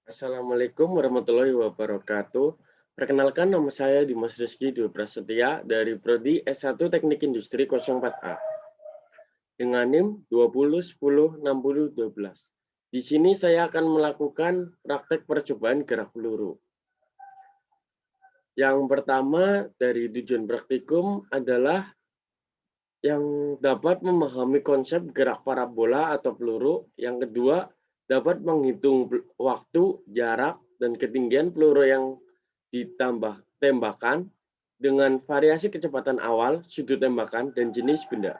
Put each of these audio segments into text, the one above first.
Assalamualaikum warahmatullahi wabarakatuh. Perkenalkan nama saya Dimas Rizky Dwi Prasetya dari Prodi S1 Teknik Industri 04A dengan NIM 20106012. Di sini saya akan melakukan praktek percobaan gerak peluru. Yang pertama dari tujuan praktikum adalah yang dapat memahami konsep gerak parabola atau peluru. Yang kedua, dapat menghitung waktu, jarak, dan ketinggian peluru yang tembakan dengan variasi kecepatan awal, sudut tembakan, dan jenis benda.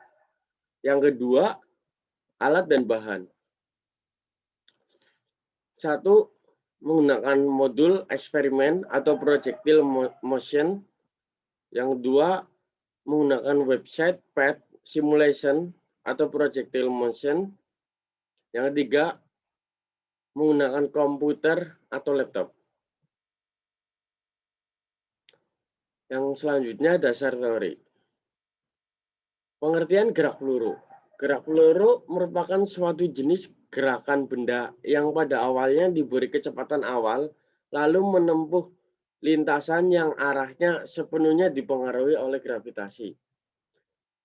Yang kedua, alat dan bahan. Satu, menggunakan modul eksperimen atau projectile motion. Yang kedua, menggunakan website PET simulation atau projectile motion. Yang ketiga, menggunakan komputer atau laptop. Yang selanjutnya dasar teori. Pengertian gerak peluru. Gerak peluru merupakan suatu jenis gerakan benda yang pada awalnya diberi kecepatan awal, lalu menempuh lintasan yang arahnya sepenuhnya dipengaruhi oleh gravitasi.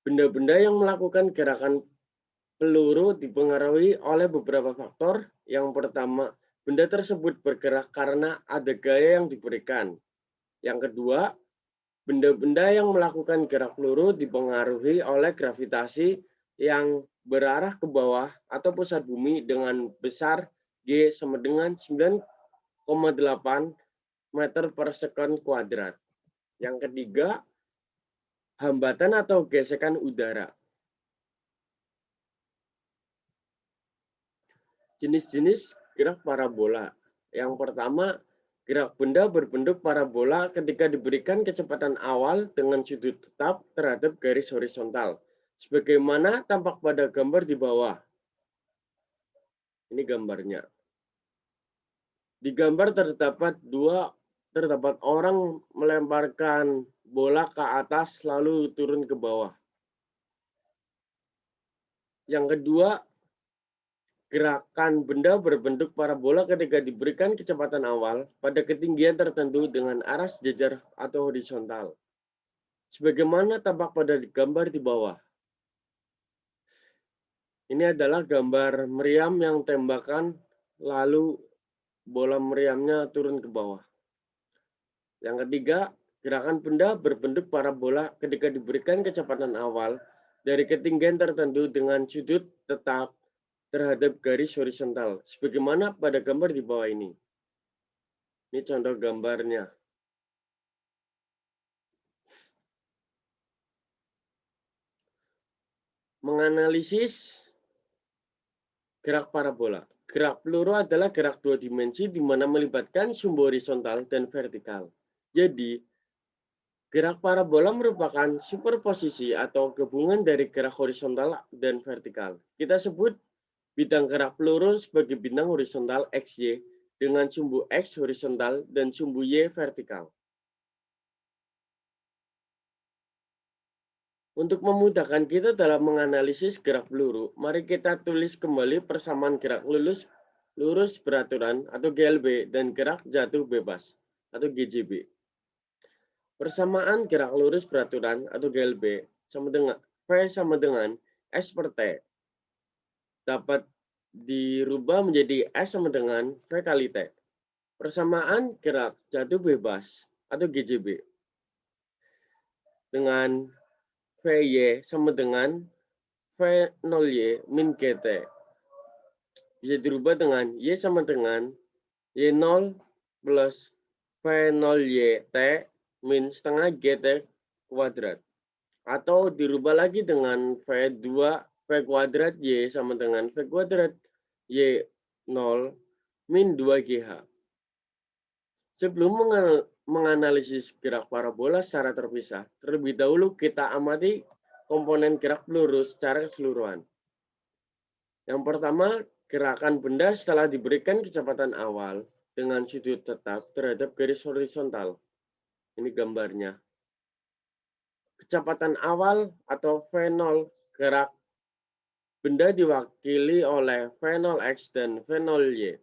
Benda-benda yang melakukan gerakan peluru dipengaruhi oleh beberapa faktor. Yang pertama, benda tersebut bergerak karena ada gaya yang diberikan. Yang kedua, benda-benda yang melakukan gerak peluru dipengaruhi oleh gravitasi yang berarah ke bawah atau pusat bumi dengan besar G sama dengan 9,8 meter per sekon kuadrat. Yang ketiga, hambatan atau gesekan udara. Jenis-jenis gerak parabola. Yang pertama, gerak benda berbentuk parabola ketika diberikan kecepatan awal dengan sudut tetap terhadap garis horizontal, sebagaimana tampak pada gambar di bawah. Ini gambarnya. Di gambar terdapat orang melemparkan bola ke atas lalu turun ke bawah. Yang kedua, gerakan benda berbentuk parabola ketika diberikan kecepatan awal pada ketinggian tertentu dengan arah sejajar atau horizontal. Sebagaimana tampak pada gambar di bawah. Ini adalah gambar meriam yang tembakan lalu bola meriamnya turun ke bawah. Yang ketiga, gerakan benda berbentuk parabola ketika diberikan kecepatan awal dari ketinggian tertentu dengan sudut tetap terhadap garis horizontal, sebagaimana pada gambar di bawah ini. Ini contoh gambarnya. Menganalisis gerak parabola. Gerak peluru adalah gerak dua dimensi di mana melibatkan sumbu horizontal dan vertikal. Jadi, gerak parabola merupakan superposisi atau gabungan dari gerak horizontal dan vertikal. Kita sebut bidang gerak peluru sebagai bidang horizontal XY dengan sumbu X horizontal dan sumbu Y vertikal. Untuk memudahkan kita dalam menganalisis gerak peluru, mari kita tulis kembali persamaan gerak lurus beraturan atau GLB dan gerak jatuh bebas atau GJB. Persamaan gerak lurus beraturan atau GLB sama dengan V sama dengan S per T. Dapat dirubah menjadi S sama dengan V kali T. Persamaan gerak jatuh bebas atau GJB dengan VY sama dengan V0Y min GT. Bisa dirubah dengan Y sama dengan Y0 plus V0YT min setengah GT kuadrat. Atau dirubah lagi dengan V2 V kuadrat Y sama dengan V kuadrat Y0 min 2GH. Sebelum menganalisis gerak parabola secara terpisah, terlebih dahulu kita amati komponen gerak peluru secara keseluruhan. Yang pertama, gerakan benda setelah diberikan kecepatan awal dengan sudut tetap terhadap garis horizontal. Ini gambarnya. Kecepatan awal atau V0 gerak benda diwakili oleh V0X dan V0Y.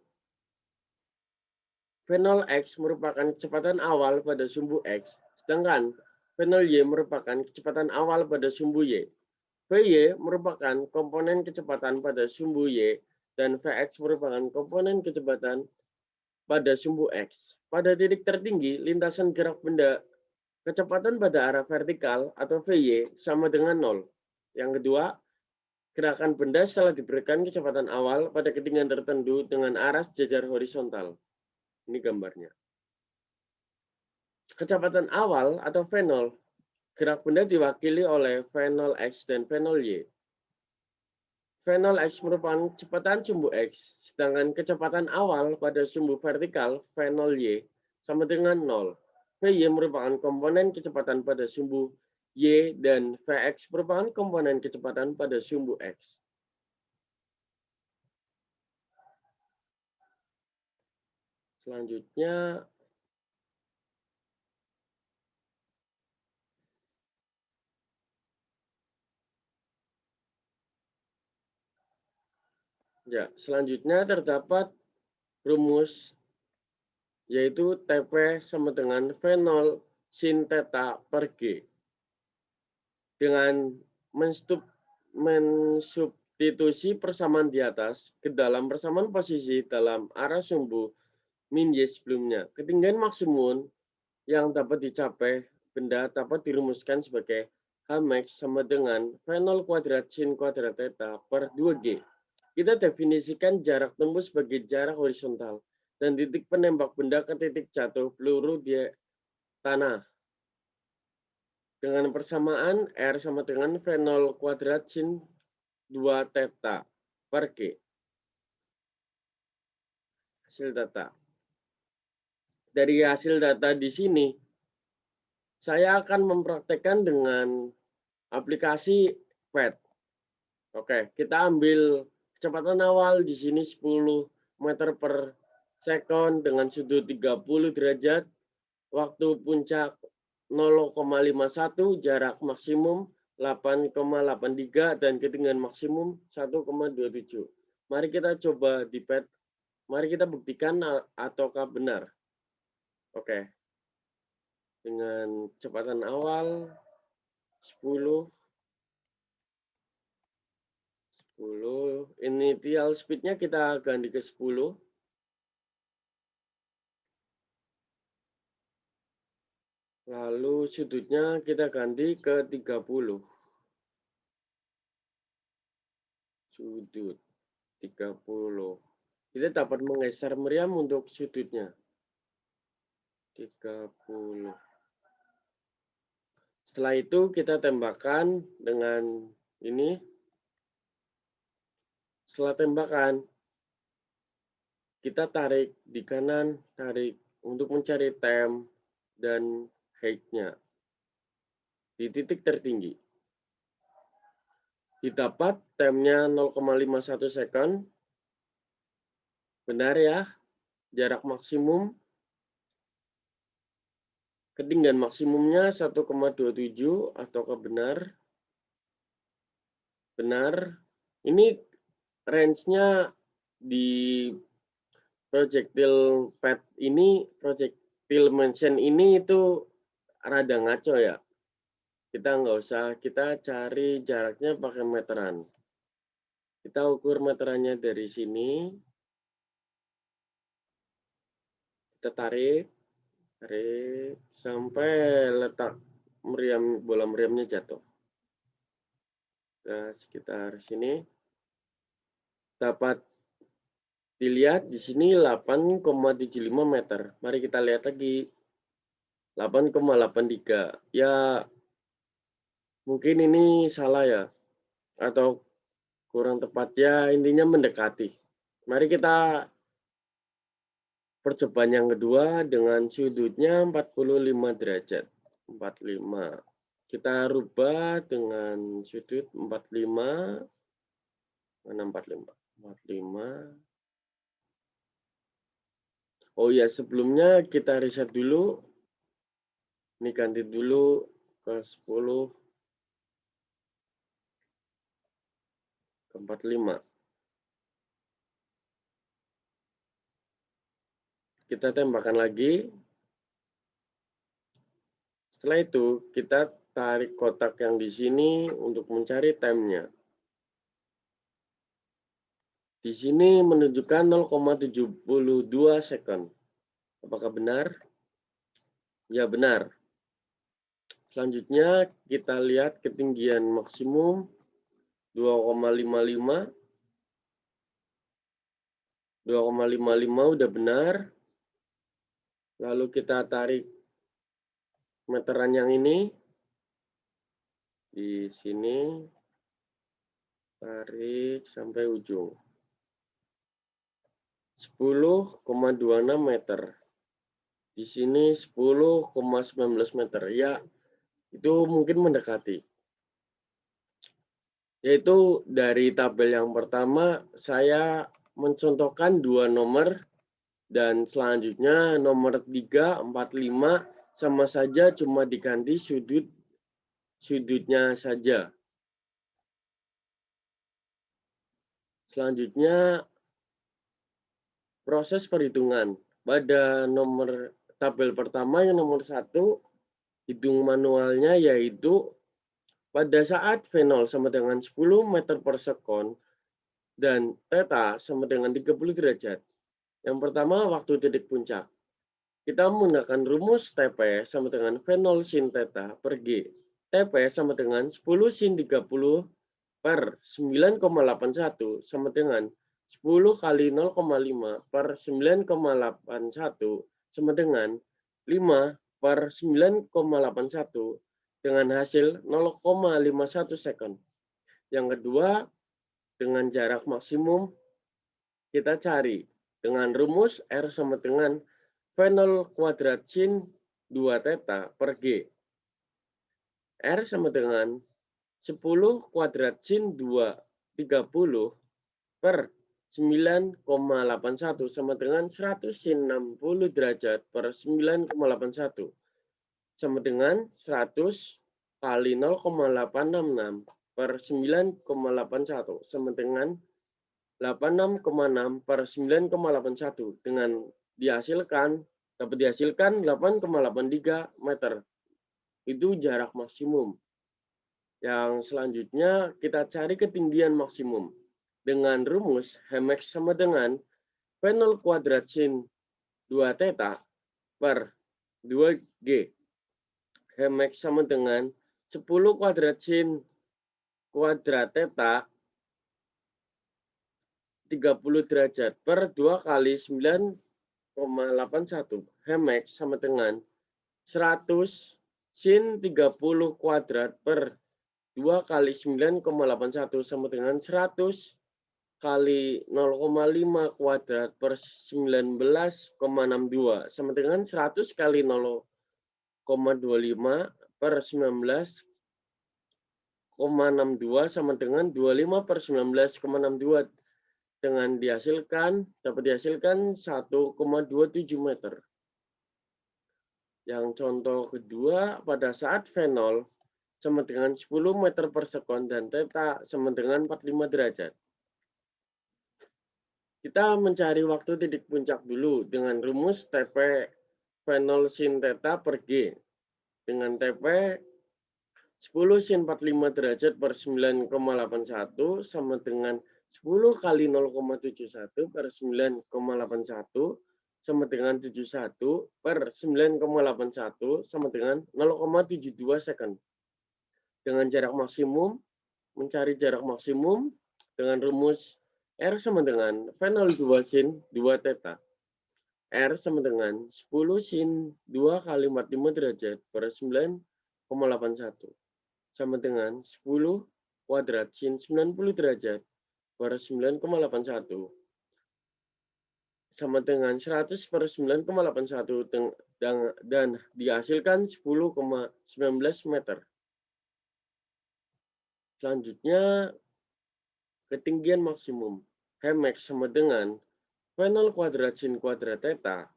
V0 X merupakan kecepatan awal pada sumbu X, sedangkan V0 Y merupakan kecepatan awal pada sumbu Y. Vy merupakan komponen kecepatan pada sumbu Y, dan Vx merupakan komponen kecepatan pada sumbu X. Pada titik tertinggi, lintasan gerak benda kecepatan pada arah vertikal atau Vy sama dengan 0. Yang kedua, gerakan benda setelah diberikan kecepatan awal pada ketinggian tertentu dengan arah sejajar horizontal. Ini gambarnya. Kecepatan awal atau V0, gerak benda diwakili oleh V0 X dan V0 Y. V0 X merupakan kecepatan sumbu X, sedangkan kecepatan awal pada sumbu vertikal V0 Y sama dengan 0. Vy merupakan komponen kecepatan pada sumbu Y dan Vx merupakan komponen kecepatan pada sumbu X. Selanjutnya, terdapat rumus yaitu TP sama dengan V0 sin theta per G. Dengan mensubstitusi persamaan di atas ke dalam persamaan posisi dalam arah sumbu min Y sebelumnya, ketinggian maksimum yang dapat dicapai benda dapat dirumuskan sebagai Hmax sama dengan V0 kuadrat sin kuadrat theta per 2G. Kita definisikan jarak tembus sebagai jarak horizontal dan titik penembak benda ke titik jatuh peluru di tanah. Dengan persamaan R sama dengan V0 kuadrat sin 2 theta per G. Hasil data. Dari hasil data di sini, saya akan mempraktekkan dengan aplikasi PET. Oke, kita ambil kecepatan awal di sini 10 meter per second dengan sudut 30 derajat, waktu puncak 0,51, jarak maksimum 8,83 dan ketinggian maksimum 1,27. Mari kita coba di PET. Mari kita buktikan ataukah benar. Oke. Dengan kecepatan awal 10, initial speed-nya kita ganti ke 10. Lalu sudutnya kita ganti ke 30. Sudut 30. Kita dapat menggeser meriam untuk sudutnya. 30. Setelah itu kita tembakkan dengan ini. Setelah tembakan, kita tarik di kanan, tarik untuk mencari tem dan height-nya di titik tertinggi. Didapat temnya 0,51 second. Benar ya, jarak maksimum. Ketinggian maksimumnya 1,27 ataukah benar? Benar. Ini range-nya di projectile pad ini, projectile mention ini itu rada ngaco ya. Kita nggak usah, kita cari jaraknya pakai meteran. Kita ukur meterannya dari sini. Kita tarik sampai letak meriam, bola meriamnya jatuh. Nah, sekitar sini. Dapat dilihat di sini 8,75 meter. Mari kita lihat lagi. 8,83. Ya, mungkin ini salah ya. Atau kurang tepat ya, intinya mendekati. Mari kita percobaan yang kedua dengan sudutnya 45 derajat. 45. Kita rubah dengan sudut 45. Mana 45? 45. Oh ya, sebelumnya kita riset dulu. Ini ganti dulu ke 10 ke 45. kita tambahkan lagi. Setelah itu, kita tarik kotak yang di sini untuk mencari time-nya. Di sini menunjukkan 0,72 second. Apakah benar? Ya, benar. Selanjutnya, kita lihat ketinggian maksimum 2,55. 2,55 udah benar. Lalu kita tarik meteran yang ini. Di sini, tarik sampai ujung. 10,26 meter. Di sini 10,19 meter. Ya, itu mungkin mendekati. Yaitu dari tabel yang pertama, saya mencontohkan 2 nomor. Dan selanjutnya nomor 3, 4, 5 sama saja cuma diganti sudutnya saja. Selanjutnya proses perhitungan. Pada nomor tabel pertama yang nomor 1, hitung manualnya yaitu pada saat V0 sama dengan 10 meter per sekon dan theta sama dengan 30 derajat. Yang pertama, waktu titik puncak. Kita menggunakan rumus TP sama dengan V0 sin theta per G. TP sama dengan 10 sin 30 per 9,81 sama dengan 10 kali 0,5 per 9,81 sama dengan 5 per 9,81 dengan hasil 0,51 second. Yang kedua, dengan jarak maksimum kita cari dengan rumus R sama dengan V0 kuadrat sin 2 theta per G. R sama dengan 10 kuadrat sin 2, 30 per 9,81 sama dengan 100 sin 60 derajat per 9,81 sama dengan 100 kali 0,866 per 9,81 sama dengan 86,6 per 9,81 dengan dapat dihasilkan 8,83 meter. Itu jarak maksimum. Yang selanjutnya kita cari ketinggian maksimum. Dengan rumus Hmax sama dengan V0 kuadrat sin 2 theta per 2G. Hmax sama dengan 10 kuadrat sin kuadrat theta 30 derajat per 2 kali 9,81. Hmax sama dengan 100 sin 30 kuadrat per 2 kali 9,81 sama dengan 100 kali 0,5 kuadrat per 19,62 sama dengan 100 kali 0,25 per 19,62 sama dengan 25 per 19,62 dengan dapat dihasilkan 1,27 meter. Yang contoh kedua, pada saat V0 sama dengan 10 meter per sekon dan theta sama dengan 45 derajat. Kita mencari waktu titik puncak dulu dengan rumus TP V0 sin theta per G. Dengan TP 10 sin 45 derajat per 9,81 sama dengan 10 kali 0,71 per 9,81 sama dengan 71 per 9,81 sama dengan 0,72 second. Dengan jarak maksimum, mencari jarak maksimum dengan rumus R sama dengan V0 2 sin 2 theta. R sama dengan 10 sin 2 kali 45 derajat per 9,81 sama dengan 10 kuadrat sin 90 derajat per 9,81 sama dengan 100 per 9,81 dan dihasilkan 10,19 meter. Selanjutnya, ketinggian maksimum. Hmax sama dengan V0 kuadrat sin kuadrat theta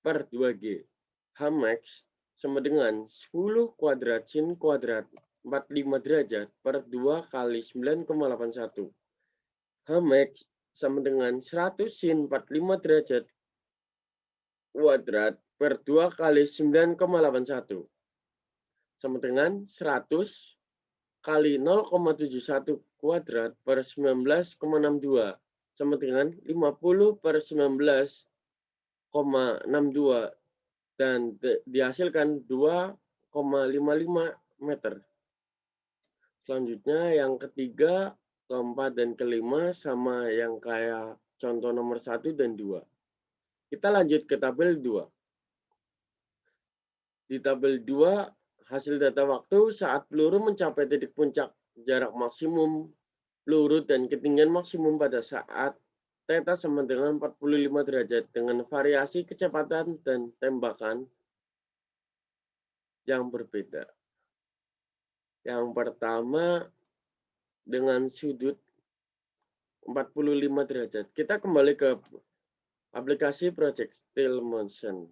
per 2G. Hmax sama dengan 10 kuadrat sin kuadrat 45 derajat per 2 kali 9,81. Hmax sama dengan 100 sin 45 derajat kuadrat per 2 kali 9,81 sama dengan 100 kali 0,71 kuadrat per 19,62 sama dengan 50 per 19,62 dan dihasilkan 2,55 meter. Selanjutnya yang ketiga, keempat, dan kelima sama yang kayak contoh nomor 1 dan 2. Kita lanjut ke tabel 2. Di tabel 2, hasil data waktu saat peluru mencapai titik puncak jarak maksimum peluru dan ketinggian maksimum pada saat theta sama dengan 45 derajat dengan variasi kecepatan dan tembakan yang berbeda. Yang pertama dengan sudut 45 derajat. Kita kembali ke aplikasi Projectile Motion.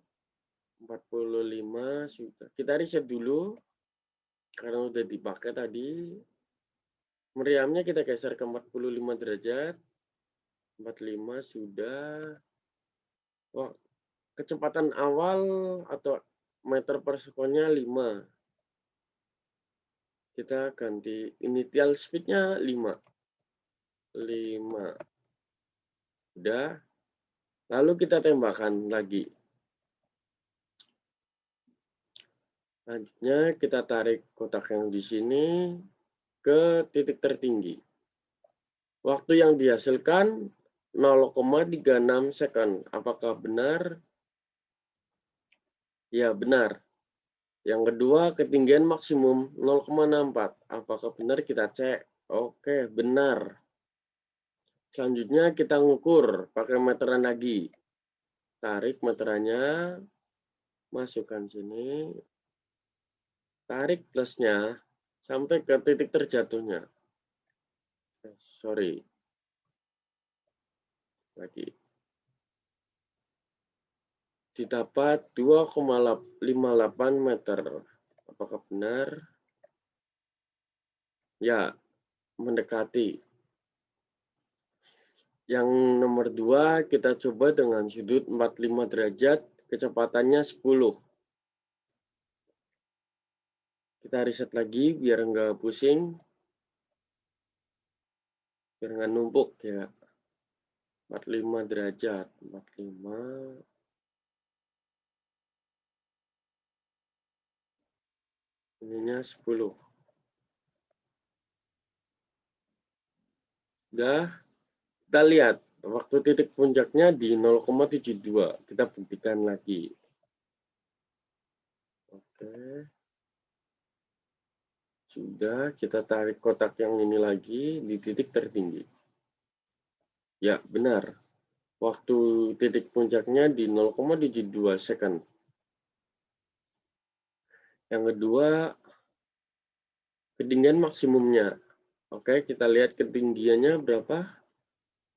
45 sudah. Kita reset dulu karena udah dipakai tadi. Meriamnya kita geser ke 45 derajat. 45 sudah. Wah, kecepatan awal atau meter per sekonnya 5. Kita ganti initial speed-nya 5. 5. Udah. Lalu kita tembakan lagi. Selanjutnya kita tarik kotak yang di sini ke titik tertinggi. Waktu yang dihasilkan 0,36 second. Apakah benar? Ya, benar. Yang kedua, ketinggian maksimum 0,64. Apakah benar? Kita cek. Oke, benar. Selanjutnya kita ngukur pakai meteran lagi. Tarik meterannya, masukkan sini. Tarik plusnya sampai ke titik terjatuhnya. Sorry. Lagi. Didapat 2,58 meter. Apakah benar? Ya, mendekati. Yang nomor 2 kita coba dengan sudut 45 derajat, kecepatannya 10. Kita reset lagi biar nggak pusing. Biar nggak numpuk ya. 45 derajat. 45. Ininya 10. Udah. Kita lihat. Waktu titik puncaknya di 0,72. Kita buktikan lagi. Oke. Sudah, kita tarik kotak yang ini lagi di titik tertinggi. Ya, benar. Waktu titik puncaknya di 0,72 second. Yang kedua, ketinggian maksimumnya. Oke, kita lihat ketinggiannya berapa?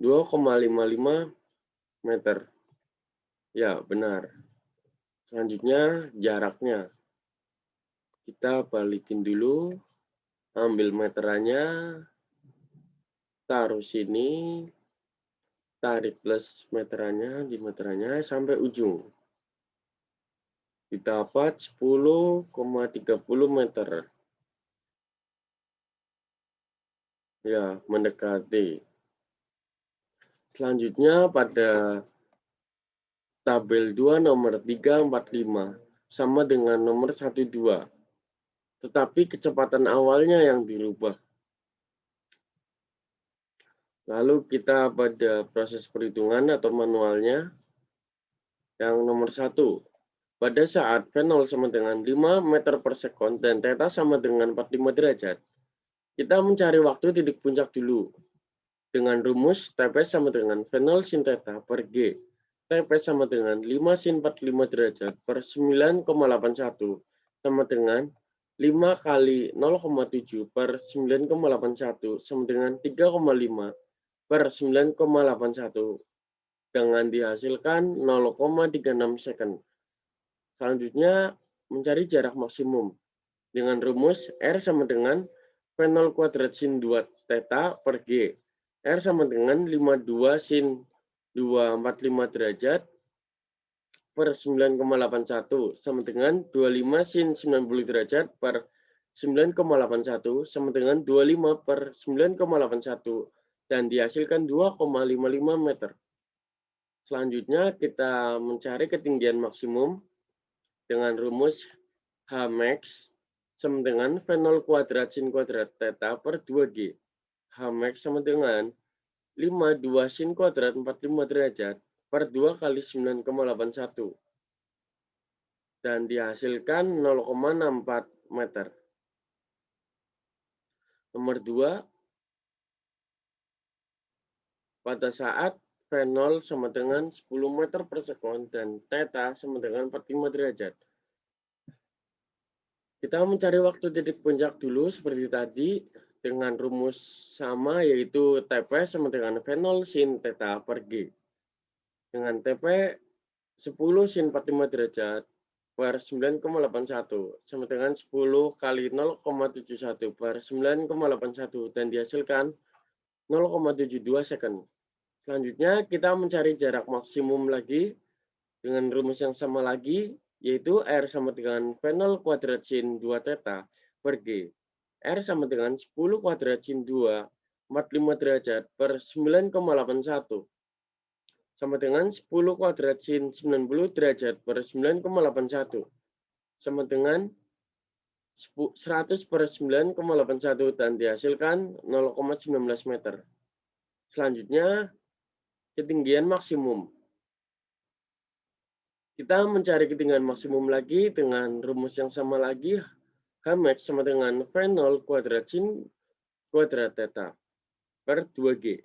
2,55 meter. Ya, benar. Selanjutnya, jaraknya. Kita balikin dulu. Ambil meterannya. Taruh sini. Tarik plus meterannya di meterannya sampai ujung. Didapat 10,30 meter. Ya, mendekati. Selanjutnya pada tabel 2 nomor 345 sama dengan nomor 12. Tetapi kecepatan awalnya yang dirubah. Lalu kita pada proses perhitungan atau manualnya. Yang nomor 1. Pada saat V0 sama dengan 5 meter per sekon dan theta sama dengan 45 derajat. Kita mencari waktu titik puncak dulu. Dengan rumus TP sama dengan V0 sin theta per G. TP sama dengan 5 sin 45 derajat per 9,81 sama dengan 5 kali 0,7 per 9,81 sama dengan 3,5 per 9,81 dengan dihasilkan 0,36 second. Selanjutnya mencari jarak maksimum dengan rumus R sama dengan V0 kuadrat sin 2 theta per G. R sama dengan 52 sin 245 derajat per 9,81 sama dengan 25 sin 90 derajat per 9,81 sama dengan 25 per 9,81 dan dihasilkan 2,55 meter. Selanjutnya kita mencari ketinggian maksimum dengan rumus H max sama dengan V0 kuadrat sin kuadrat theta per 2G. H max sama dengan 52 sin kuadrat 45 derajat per 2 kali 9,81 dan dihasilkan 0,64 meter. Nomor 2, pada saat V0 sama dengan 10 meter per sekon dan theta sama dengan 45 derajat. Kita mencari waktu titik puncak dulu seperti tadi dengan rumus sama yaitu TP sama dengan V0 sin theta per G. Dengan TP 10 sin 45 derajat per 9,81 sama dengan 10 kali 0,71 per 9,81 dan dihasilkan 0,72 second. Selanjutnya kita mencari jarak maksimum lagi dengan rumus yang sama lagi yaitu R sama dengan V0 kuadrat sin 2 theta per G. R sama dengan 10 kuadrat sin 2 45 derajat per 9,81 sama dengan 10 kuadrat sin 90 derajat per 9,81 sama dengan 100 per 9,81 dan dihasilkan 0,19 meter. Selanjutnya, ketinggian maksimum. Kita mencari ketinggian maksimum lagi dengan rumus yang sama lagi. H max sama dengan V0 kuadrat sin kuadrat theta per 2G.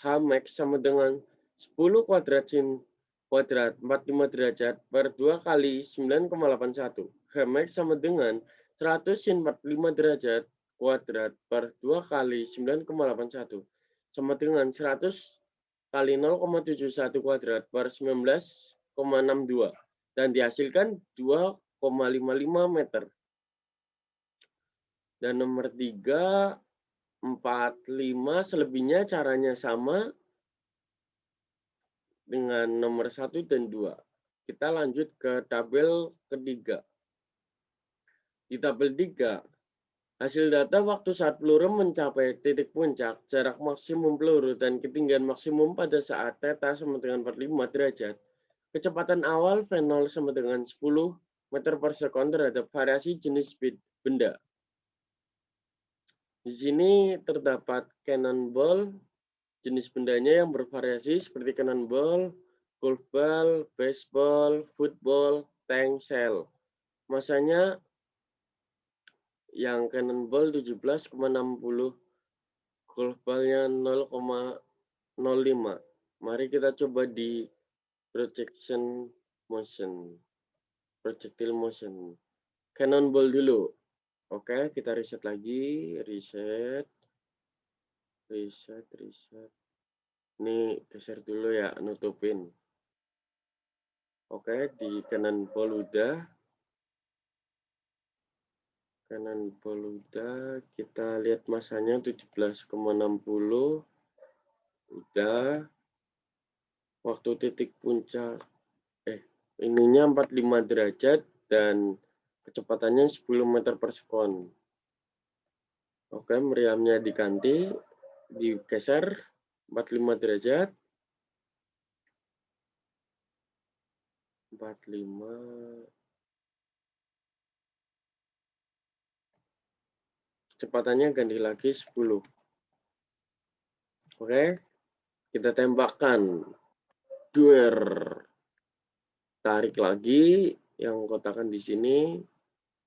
H max sama dengan 10 kuadrat sin kuadrat 45 derajat per 2 kali 9,81. H max sama dengan 100 sin 45 derajat kuadrat per 2 kali 9,81 sama dengan 100 kali 0,71 kuadrat per 19,62 dan dihasilkan 2,55 meter. Dan nomor 3, 4, 5 selebihnya caranya sama dengan nomor 1 dan 2. Kita lanjut ke tabel ketiga. Di tabel 3, hasil data waktu saat peluru mencapai titik puncak, jarak maksimum peluru, dan ketinggian maksimum pada saat theta sama dengan 45 derajat. Kecepatan awal V0 sama dengan 10 meter per sekon terhadap variasi jenis benda. Di sini terdapat cannonball, jenis bendanya yang bervariasi seperti cannonball, golf ball, baseball, football, tank, shell. Masanya yang cannonball 17,60, golf ballnya 0,05. Mari kita coba di projectile motion. Cannonball dulu. Oke, kita reset lagi, reset. Ini geser dulu ya, nutupin. Oke, di cannonball udah. Kita lihat masanya 17,60. Udah. Waktu titik puncak. Ininya 45 derajat dan kecepatannya 10 meter per sekon. Oke, meriamnya diganti, digeser 45 derajat. 45. Kecepatannya ganti lagi 10. Oke, kita tembakkan. Duer. Tarik lagi yang kotakan di sini.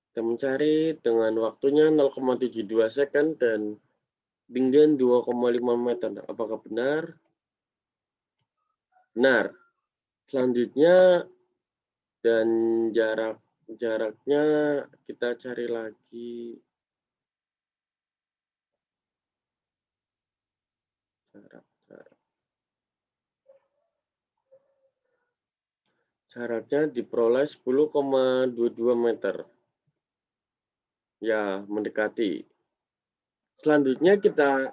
Kita mencari dengan waktunya 0,72 second dan ketinggian 2,5 meter. Apakah benar? Benar. Selanjutnya dan jaraknya kita cari lagi. Jaraknya diperoleh 10,22 meter. Ya, mendekati. Selanjutnya kita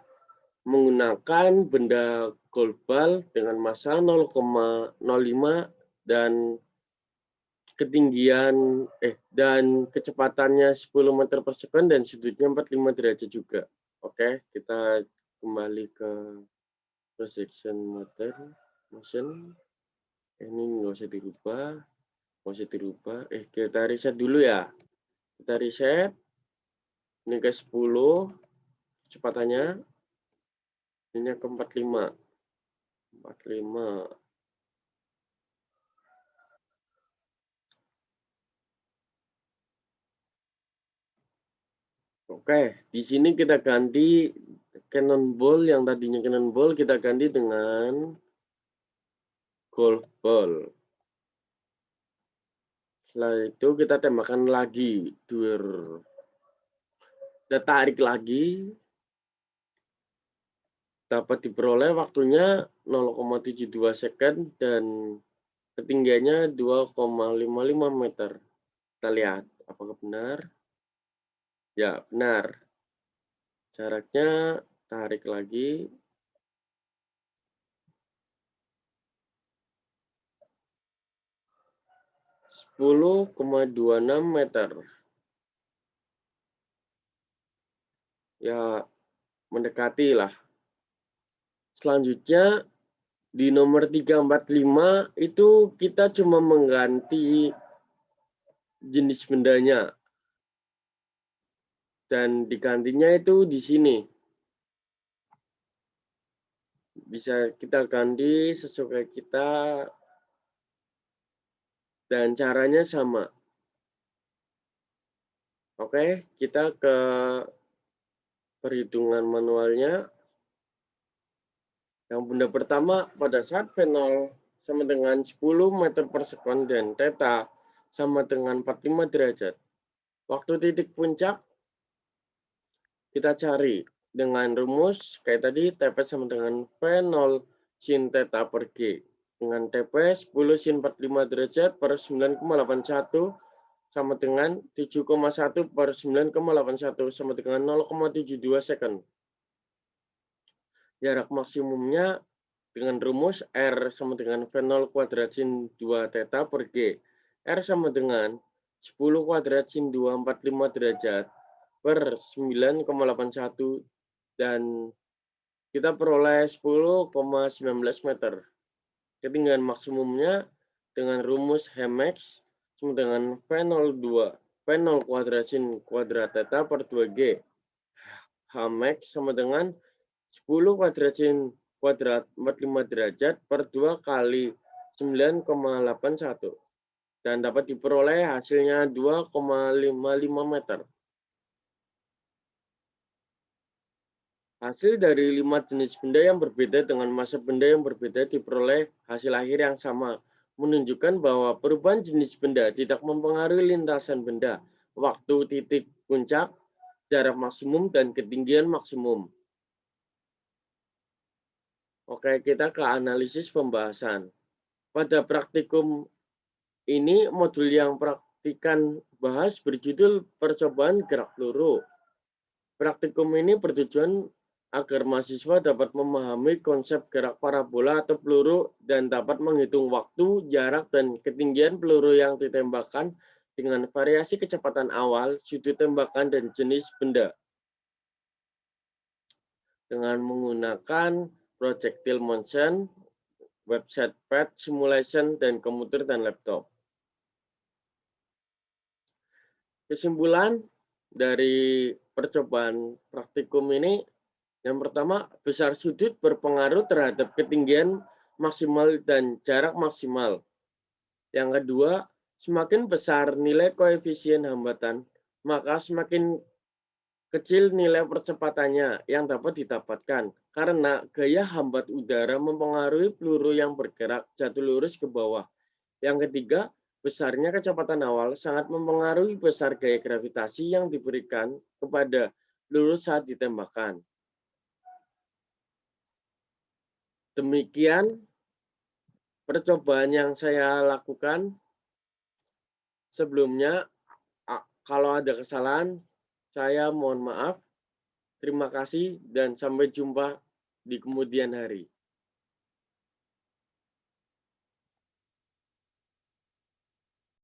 menggunakan benda golf ball dengan massa 0,05 dan ketinggian dan kecepatannya 10 meter per second dan sudutnya 45 derajat juga. Oke, kita kembali ke projection motion. Ini nggak usah dirubah. Kita reset dulu ya. Kita reset. Ini ke 10 kecepatannya. Ini ke 45. 45. Oke, di sini kita ganti cannonball yang tadinya cannonball kita ganti dengan golf ball. Setelah itu kita tembakan lagi, kita tarik lagi, dapat diperoleh waktunya 0,72 second dan ketinggiannya 2,55 meter. Kita lihat apakah benar. Ya, benar. Jaraknya tarik lagi. 10,26 meter. Ya, mendekati lah. Selanjutnya di nomor 345 itu kita cuma mengganti jenis bendanya. Dan digantinya itu di sini. Bisa kita ganti sesuai kita dan caranya sama. Oke, kita ke perhitungan manualnya. Yang benda pertama pada saat V0 sama dengan 10 meter per second dan theta sama dengan 45 derajat. Waktu titik puncak kita cari dengan rumus kayak tadi TP sama dengan V0 sin theta per G. Dengan TP 10 sin 45 derajat per 9,81 sama dengan 7,1 per 9,81 sama dengan 0,72 second. Jarak maksimumnya dengan rumus R sama dengan V0 kuadrat sin 2 theta per G. R sama dengan 10 kuadrat sin 245 derajat per 9,81 dan kita peroleh 10,19 meter. Ketinggian maksimumnya dengan rumus Hmax sama dengan V0 kuadrat sin kuadrat theta per 2G. Hmax sama dengan 10 kuadrat sin kuadrat 45 derajat per 2 kali 9,81 dan dapat diperoleh hasilnya 2,55 meter. Hasil dari 5 jenis benda yang berbeda dengan massa benda yang berbeda diperoleh hasil akhir yang sama, menunjukkan bahwa perubahan jenis benda tidak mempengaruhi lintasan benda, waktu titik puncak, jarak maksimum, dan ketinggian maksimum. Oke, kita ke analisis pembahasan. Pada praktikum ini, modul yang praktikan bahas berjudul percobaan gerak peluru. Praktikum ini bertujuan agar mahasiswa dapat memahami konsep gerak parabola atau peluru dan dapat menghitung waktu, jarak, dan ketinggian peluru yang ditembakkan dengan variasi kecepatan awal, sudut tembakan, dan jenis benda. Dengan menggunakan projectile motion, website pad, simulation, dan komputer dan laptop. Kesimpulan dari percobaan praktikum ini, yang pertama, besar sudut berpengaruh terhadap ketinggian maksimal dan jarak maksimal. Yang kedua, semakin besar nilai koefisien hambatan, maka semakin kecil nilai percepatannya yang dapat didapatkan karena gaya hambat udara mempengaruhi peluru yang bergerak jatuh lurus ke bawah. Yang ketiga, besarnya kecepatan awal sangat mempengaruhi besar gaya gravitasi yang diberikan kepada peluru saat ditembakkan. Demikian percobaan yang saya lakukan. Sebelumnya, kalau ada kesalahan, saya mohon maaf. Terima kasih dan sampai jumpa di kemudian hari.